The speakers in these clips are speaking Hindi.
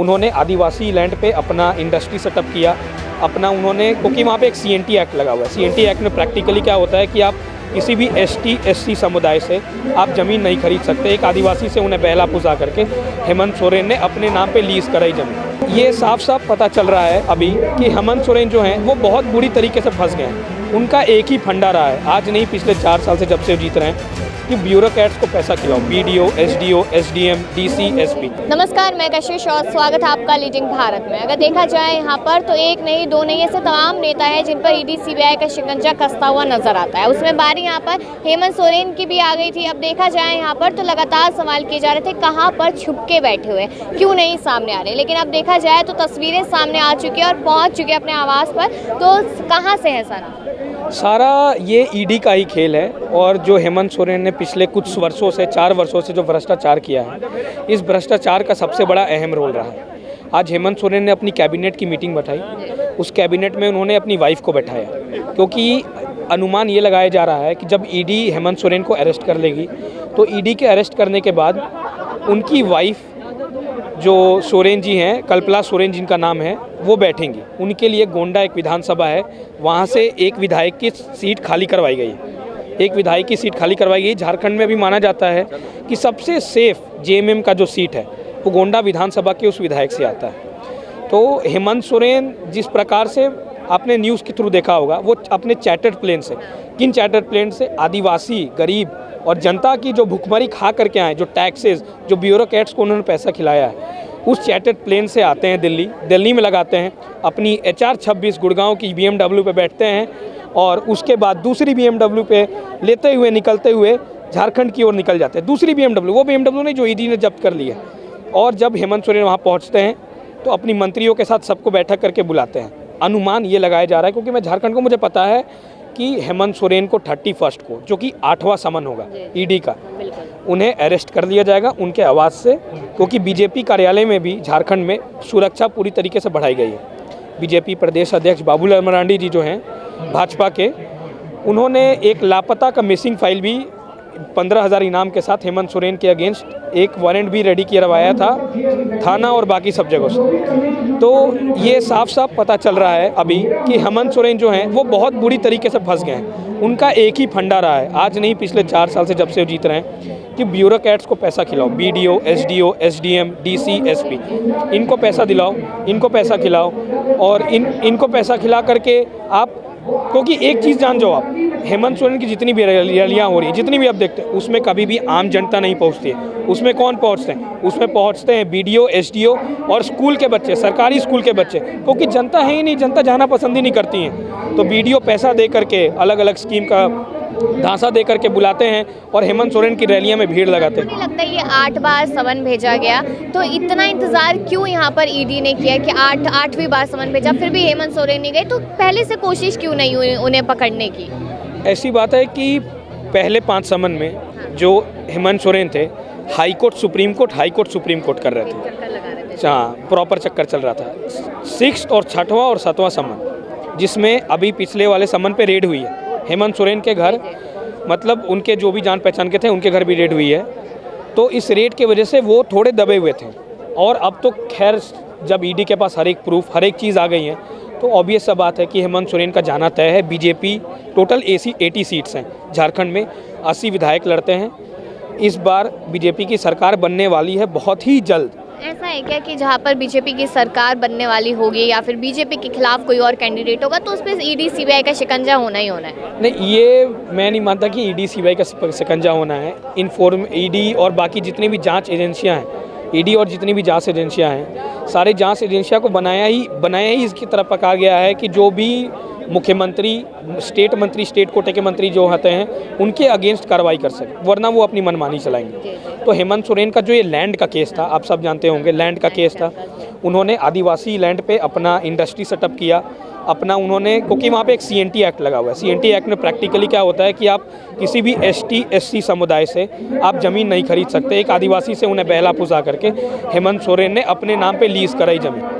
उन्होंने आदिवासी लैंड पे अपना इंडस्ट्री सेटअप किया, अपना उन्होंने, क्योंकि वहाँ पे एक सीएनटी एक्ट लगा हुआ है। सीएनटी एक्ट में प्रैक्टिकली क्या होता है कि आप किसी भी एसटी एससी समुदाय से आप ज़मीन नहीं खरीद सकते। एक आदिवासी से उन्हें बहला फुसला करके हेमंत सोरेन ने अपने नाम पे लीज कराई ज़मीन। ये साफ साफ पता चल रहा है अभी कि हेमंत सोरेन जो हैं वो बहुत बुरी तरीके से फंस गए हैं। उनका एक ही फंडा रहा है, आज नहीं पिछले 4 साल से जब से जीत रहे हैं, कि ब्यूरोक्रेट्स को पैसा खिलाओ, BDO, SDO, SDM, DC, SP. नमस्कार, मैं कशिश और स्वागत है आपका लीडिंग भारत में। अगर देखा जाए यहाँ पर तो एक नहीं दो नहीं ऐसे तमाम नेता हैं जिन पर ईडी सीबीआई का शिकंजा कसता हुआ नजर आता है। उसमें बारी यहाँ पर हेमंत सोरेन की भी आ गई थी। अब देखा जाए यहाँ पर तो लगातार सवाल किए जा रहे थे कहाँ पर छुप के बैठे हुए, क्यों नहीं सामने आ रहे। लेकिन अब देखा जाए तो तस्वीरें सामने आ चुकी है और पहुँच चुके अपने आवास पर। तो कहाँ से है सारा ये ईडी का ही खेल है। और जो हेमंत सोरेन ने पिछले कुछ वर्षों से, 4 वर्षों से जो भ्रष्टाचार किया है, इस भ्रष्टाचार का सबसे बड़ा अहम रोल रहा है। आज हेमंत सोरेन ने अपनी कैबिनेट की मीटिंग बैठाई, उस कैबिनेट में उन्होंने अपनी वाइफ को बैठाया, क्योंकि अनुमान ये लगाया जा रहा है कि जब ईडी हेमंत सोरेन को अरेस्ट कर लेगी तो ईडी के अरेस्ट करने के बाद उनकी वाइफ जो सोरेन जी हैं, कल्पना सोरेन जिनका नाम है, वो बैठेंगी। उनके लिए गोंडा एक विधानसभा है, वहाँ से एक विधायक की सीट खाली करवाई गई है। एक विधायक की सीट खाली करवाई गई। झारखंड में भी माना जाता है कि सबसे सेफ जेएमएम का जो सीट है वो गोंडा विधानसभा के उस विधायक से आता है। तो हेमंत सोरेन जिस प्रकार से आपने न्यूज़ के थ्रू देखा होगा, वो अपने चैटर्ड प्लेन से, किन चैटर्ड प्लेन से, आदिवासी, गरीब और जनता की जो भुखमरी खा करके आए, जो टैक्सेस, जो ब्यूरोक्रेट्स को उन्होंने पैसा खिलाया है, उस चैटर्ड प्लेन से आते हैं दिल्ली में लगाते हैं अपनी HR26 गुड़गांव की BMW पे बैठते हैं और उसके बाद दूसरी BMW पे लेते हुए निकलते हुए झारखंड की ओर निकल जाते हैं। दूसरी BMW, वो BMW नहीं जो ईडी ने जब्त कर ली है। और जब हेमंत सोरेन वहाँ पहुँचते हैं तो अपनी मंत्रियों के साथ सबको बैठक करके बुलाते हैं। अनुमान ये लगाया जा रहा है, क्योंकि मैं झारखंड को, मुझे पता है कि हेमंत सोरेन को 31 को, जो कि 8वां समन होगा ईडी का, उन्हें अरेस्ट कर लिया जाएगा उनके आवास से, क्योंकि बीजेपी कार्यालय में भी झारखंड में सुरक्षा पूरी तरीके से बढ़ाई गई है। बीजेपी प्रदेश अध्यक्ष बाबूलाल मरांडी जी जो हैं भाजपा के, उन्होंने एक लापता का मिसिंग फाइल भी 15,000 इनाम के साथ हेमंत सोरेन के अगेंस्ट एक वारंट भी रेडी करवाया था थाना और बाकी सब जगहों से। तो ये साफ साफ पता चल रहा है अभी कि हेमंत सोरेन जो हैं वो बहुत बुरी तरीके से फंस गए हैं। उनका एक ही फंडा रहा है, आज नहीं पिछले 4 साल से जब से जीत रहे हैं, कि ब्यूरोक्रेट्स को पैसा खिलाओ, BDO, SDO, SDM, DC, SP, इनको पैसा दिलाओ, इनको पैसा खिलाओ और इनको पैसा खिला करके आप, क्योंकि एक चीज़ जान जाओ आप, हेमंत सोरेन की जितनी भी रैलियाँ हो रही हैं, जितनी भी आप देखते हैं, उसमें कभी भी आम जनता नहीं पहुँचती है। उसमें कौन पहुँचते हैं? उसमें पहुँचते हैं बीडीओ, एसडीओ और स्कूल के बच्चे, सरकारी स्कूल के बच्चे, क्योंकि जनता है ही नहीं, जनता जाना पसंद ही नहीं करती हैं। तो बीडीओ पैसा दे करके, अलग अलग स्कीम का धांसा दे करके बुलाते हैं और हेमंत सोरेन की रैलियां में भीड़ लगाते हैं। मुझे लगता है ये 8 बार समन भेजा गया, तो इतना इंतजार क्यों यहाँ पर ईडी ने किया कि 8वीं बार समन भेजा, फिर भी हेमंत सोरेन नहीं गए, तो पहले से कोशिश क्यों नहीं हुई उन्हें पकड़ने की? ऐसी बात है कि पहले 5 समन में जो हेमंत सोरेन थे, हाई कोर्ट सुप्रीम कोर्ट कर रहे थे। हाँ, प्रॉपर चक्कर चल रहा था। 6th और 6वां और 7वां समन, जिसमें अभी पिछले वाले समन पे रेड हुई है हेमंत सोरेन के घर, मतलब उनके जो भी जान पहचान के थे उनके घर भी रेड हुई है। तो इस रेड की वजह से वो थोड़े दबे हुए थे। और अब तो खैर जब ईडी के पास हर एक प्रूफ, हर एक चीज़ आ गई है, तो ऑब्वियस सा बात है कि हेमंत सोरेन का जाना तय है। बीजेपी टोटल 80 सीट्स हैं झारखंड में, 80 विधायक लड़ते हैं। इस बार बीजेपी की सरकार बनने वाली है बहुत ही जल्द। ऐसा है क्या कि जहाँ पर बीजेपी की सरकार बनने वाली होगी या फिर बीजेपी के खिलाफ कोई और कैंडिडेट होगा तो उस पर ईडी सीबीआई का शिकंजा होना ही होना है? नहीं, ये मैं नहीं मानता कि ईडी सीबीआई का शिकंजा होना है। ईडी और बाकी जितनी भी जांच एजेंसियां हैं, ईडी और जितनी भी जांच एजेंसियां हैं, सारी जांच एजेंसियां को बनाया ही इसकी तरफ पका गया है कि जो भी मुख्यमंत्री, स्टेट कोटे के मंत्री जो होते हैं, उनके अगेंस्ट कार्रवाई कर सके, वरना वो अपनी मनमानी चलाएंगे। तो हेमंत सोरेन का जो ये लैंड का केस था, आप सब जानते होंगे, लैंड का केस था। उन्होंने आदिवासी लैंड पे अपना इंडस्ट्री सेटअप किया, अपना उन्होंने, क्योंकि वहाँ पे एक सीएनटी एक्ट लगा हुआ है। सीएनटी एक्ट में प्रैक्टिकली क्या होता है कि आप किसी भी एसटी एससी समुदाय से आप ज़मीन नहीं खरीद सकते। एक आदिवासी से उन्हें बहला फुसला करके हेमंत सोरेन ने अपने नाम पे लीज कराई ज़मीन।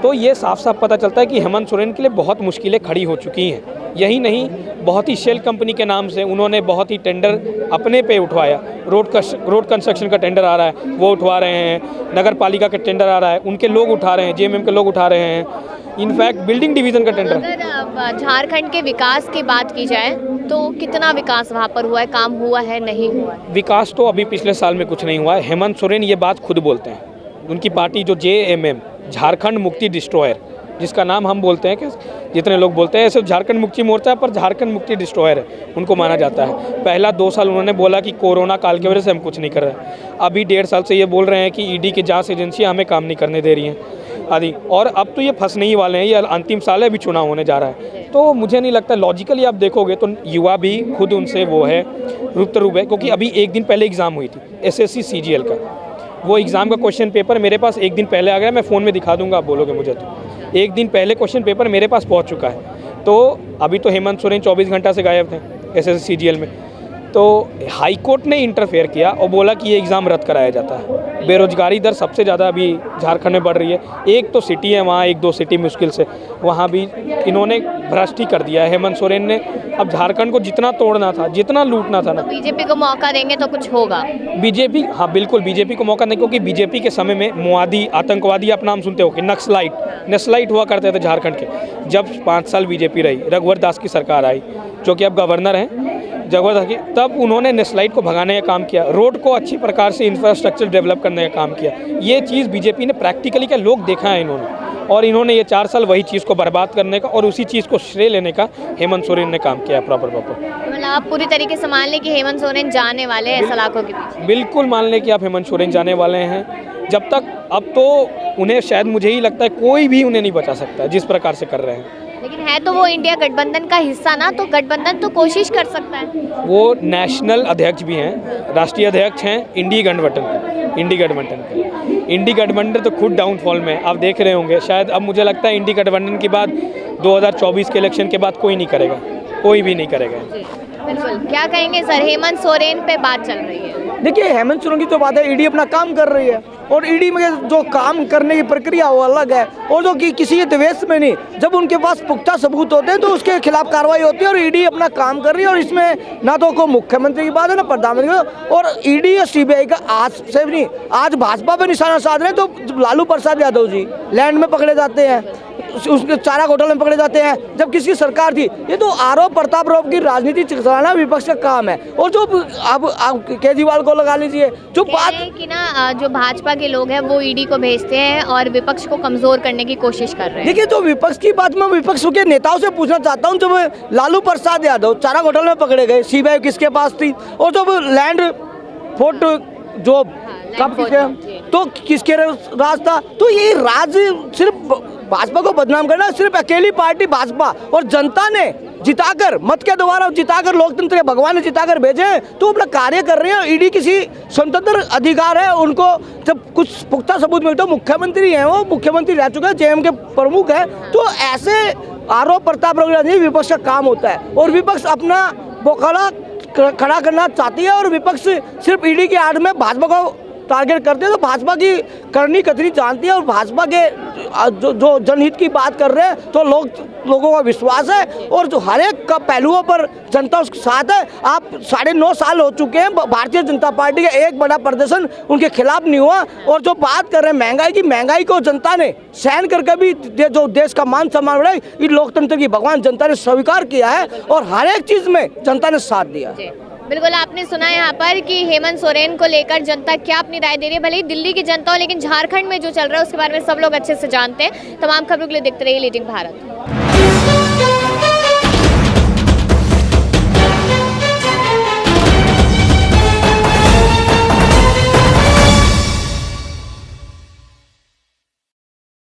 तो ये साफ साफ पता चलता है कि हेमंत सोरेन के लिए बहुत मुश्किलें खड़ी हो चुकी हैं। यही नहीं, बहुत ही शेल कंपनी के नाम से उन्होंने बहुत ही टेंडर अपने पे उठवाया। रोड कंस्ट्रक्शन का टेंडर आ रहा है वो उठवा रहे हैं, नगर पालिका का टेंडर आ रहा है उनके लोग उठा रहे हैं, जेएमएम के लोग उठा रहे हैं, इनफैक्ट बिल्डिंग डिवीज़न का टेंडर। अगर झारखंड के विकास की बात की जाए तो कितना विकास वहाँ पर हुआ है, काम हुआ है, नहीं हुआ है? विकास तो अभी पिछले साल में कुछ नहीं हुआ है। हेमंत सोरेन ये बात खुद बोलते हैं, उनकी पार्टी जो जेएमएम, झारखंड मुक्ति डिस्ट्रॉयर, जिसका नाम हम बोलते हैं कि जितने लोग बोलते हैं ऐसे झारखंड मुक्ति मोर्चा पर झारखंड मुक्ति डिस्ट्रॉयर है, उनको माना जाता है। पहला 2 साल उन्होंने बोला कि कोरोना काल की वजह से हम कुछ नहीं कर रहे। अभी 1.5 साल से ये बोल रहे हैं कि ईडी की जांच एजेंसियां हमें काम नहीं करने दे रही हैं आदि, और अब तो ये फंसने ही वाले हैं। ये अंतिम साल है, अभी चुनाव होने जा रहा है। तो मुझे नहीं लगता, लॉजिकली आप देखोगे तो युवा भी खुद उनसे वो है रूप है, क्योंकि अभी एक दिन पहले एग्ज़ाम हुई थी एसएससी सीजीएल का। वो एग्ज़ाम का क्वेश्चन पेपर मेरे पास एक दिन पहले आ गया, मैं फ़ोन में दिखा दूंगा, आप बोलोगे मुझे तो। एक दिन पहले क्वेश्चन पेपर मेरे पास पहुंच चुका है। तो अभी तो हेमंत सोरेन 24 घंटा से गायब थे एसएससी सीजीएल में। तो हाई कोर्ट ने इंटरफेयर किया और बोला कि ये एग्ज़ाम रद्द कराया जाता है। बेरोजगारी दर सबसे ज़्यादा अभी झारखंड में बढ़ रही है। एक तो सिटी है वहाँ, 1-2 सिटी मुश्किल से, वहाँ भी इन्होंने भ्रष्ट ही कर दिया है हेमंत सोरेन ने। अब झारखंड को जितना तोड़ना था, जितना लूटना था ना, बीजेपी को मौका देंगे तो कुछ होगा। बीजेपी, हाँ बिल्कुल बीजेपी को मौका नहीं, क्योंकि बीजेपी के समय में माओवादी, आतंकवादी आप नाम सुनते हो कि नक्सलाइट हुआ करते थे झारखंड के। जब 5 साल बीजेपी रही, रघुवर दास की सरकार आई जो कि अब गवर्नर हैं जगवरदास की, तब उन्होंने नक्सलाइट को भगाने का काम किया, रोड को अच्छी प्रकार से इंफ्रास्ट्रक्चर डेवलप करने का काम किया। ये चीज़ बीजेपी ने प्रैक्टिकली क्या लोग देखा है इन्होंने, और इन्होंने ये 4 साल वही चीज़ को बर्बाद करने का और उसी चीज़ को श्रेय लेने का हेमंत सोरेन ने काम किया प्रॉपर। मतलब आप पूरी तरीके से मान लें कि हेमंत सोरेन जाने वाले हैं सलाखों के पीछे? बिल्कुल मान लें कि आप हेमंत सोरेन जाने वाले हैं। जब तक, अब तो उन्हें शायद, मुझे ही लगता है कोई भी उन्हें नहीं बचा सकता जिस प्रकार से कर रहे हैं। लेकिन है तो वो इंडिया गठबंधन का हिस्सा ना, तो गठबंधन तो कोशिश कर सकता है। वो नेशनल अध्यक्ष भी हैं, राष्ट्रीय अध्यक्ष हैं इंडी गठबंधन तो खुद डाउनफॉल में आप देख रहे होंगे। शायद अब मुझे लगता है इंडी गठबंधन के बाद 2024 के इलेक्शन के बाद कोई नहीं करेगा, कोई भी नहीं करेगा। बिल्कुल, क्या कहेंगे सर, हेमंत सोरेन पे बात चल रही है? देखिए, हेमंत सोरेन की तो बात है, ईडी अपना काम कर रही है और ईडी में जो काम करने की प्रक्रिया वो अलग है, और जो कि किसी द्वेष में नहीं, जब उनके पास पुख्ता सबूत होते हैं तो उसके खिलाफ कार्रवाई होती है, और ईडी अपना काम कर रही है। और इसमें ना तो कोई मुख्यमंत्री की बात है ना प्रधानमंत्री की, और ईडी और सीबीआई का आज से नहीं, आज भाजपा पे निशाना साध रहे हैं। तो लालू प्रसाद यादव जी लैंड में पकड़े जाते हैं, उसके चारा घोटाले में पकड़े जाते हैं, जब किसकी सरकार थी। ये तो आरोप प्रत्यारोप की राजनीति चलाना विपक्ष का काम है। और जो अब केजरीवाल को लगा लीजिए, जो बात कि ना जो भाजपा के लोग हैं वो ईडी को भेजते हैं और विपक्ष को कमजोर करने की कोशिश कर रहे हैं। देखिए, जो विपक्ष की बात मैं विपक्ष के नेताओं से पूछना चाहता हूँ, जब लालू प्रसाद यादव चारा घोटाले में पकड़े गए, सीबीआई किसके पास थी, और जब लैंड फोर्ट जो कब तो किसके राज था। तो ये राज सिर्फ भाजपा को बदनाम करना, सिर्फ अकेली पार्टी भाजपा और जनता ने जिताकर, मत के द्वारा जिताकर, लोकतंत्र के भगवान ने जिताकर भेजे, तो अपना कार्य कर रहे हैं। ईडी किसी स्वतंत्र अधिकार है, उनको जब कुछ पुख्ता सबूत मिलता है, मुख्यमंत्री हैं, वो मुख्यमंत्री रह चुके हैं, जेएम के प्रमुख है, तो ऐसे आरोप प्रत्यारोप नहीं विपक्ष का काम होता है। और विपक्ष अपना बोखला खड़ा करना चाहती है, और विपक्ष सिर्फ ईडी की आड़ में भाजपा को टारगेट करते हैं। तो भाजपा की करनी कतनी जानती है, और भाजपा के जो जनहित की बात कर रहे हैं, तो लोगों का विश्वास है, और जो हर एक का पहलुओं पर जनता उसके साथ है। आप 9.5 साल हो चुके हैं, भारतीय जनता पार्टी का एक बड़ा प्रदर्शन उनके खिलाफ नहीं हुआ। और जो बात कर रहे हैं महंगाई की, महंगाई को जनता ने सहन करके भी जो देश का मान सम्मान बढ़ाई, इस लोकतंत्र की भगवान जनता ने स्वीकार किया है, और हर एक चीज में जनता ने साथ दिया। बिल्कुल, आपने सुना यहाँ पर कि हेमंत सोरेन को लेकर जनता क्या अपनी राय दे रही है। भले ही दिल्ली की जनता हो, लेकिन झारखंड में जो चल रहा है उसके बारे में सब लोग अच्छे से जानते हैं। तमाम खबरों के लिए देखते रहिए लीडिंग भारत।